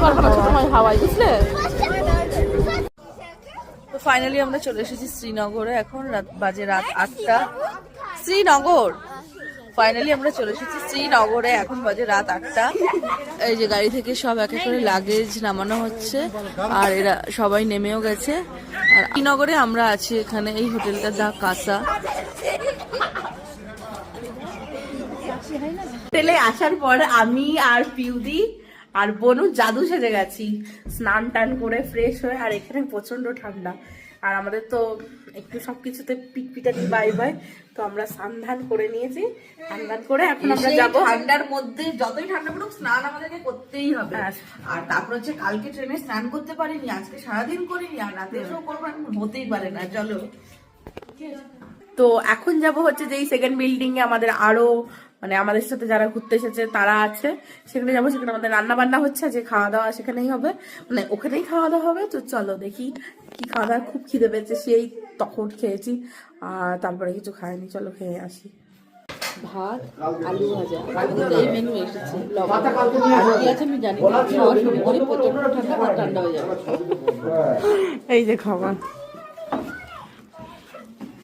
পারবো না ছোট মাছ হাওয়ায়, বুঝলে? তো ফাইনালি আমরা চলে এসেছি শ্রীনগরে। এখন বাজে রাত 8টা। শ্রীনগর ফাইনালি আমরা চলে এসেছি শ্রীনগরে। এখন বাজে রাত 8টা। এই যে গাড়ি থেকে সব এক এক করে লাগেজ নামানো হচ্ছে, আর এরা সবাই নেমেও গেছে। আর শ্রীনগরে আমরা আছি এখানে, এই হোটেলটা দা কাসা। হোটেলে আসার পর আমি আর পিউদি আর বনু জাদু সেজে গেছি, স্নান টান করে ফ্রেশ হয়ে। আর এখানে প্রচন্ড ঠান্ডা, আর আমাদের তো একটু সবকিছুতে পিটপিটাটি বাই বাই। তো আমরা স্নান করে নিয়েছি, স্নান করে এখন আমরা যাবো। ঠান্ডার মধ্যে যতই ঠান্ডা পড়ুক স্নান আমাদেরকে করতেই হবে। আর তারপর হচ্ছে কালকে ট্রেনে স্নান করতে পারিনি, আজকে সারাদিন করিনি, আর রাতে এসেও করবো, হতেই পারে না। চলো, তো এখন যাব হচ্ছে যে এই সেকেন্ড বিল্ডিং এ আমাদের আরো মানে আমাদের সাথে যারা ঘুরতে এসেছে তারা আছে, সেখানে যাবো। সেখানে আমাদের রান্না বান্না হচ্ছে, যে খাওয়া দাওয়া সেখানেই হবে, মানে ওখানেই খাওয়া দাওয়া হবে। তো চলো দেখি কি খাওয়া দাওয়া। খুব খিদে পেয়েছে, সেই তখন খেয়েছি, আর তারপরে কিছু খাইনি। চলো খেয়ে আসি। ভাত, আলু ভাজা, আমাদের এই মেনু এসেছে। কি আছে আমি জানি না, খাওয়ার সময় প্রচন্ড ঠান্ডা হয়ে যাবে। এই যে খাবার।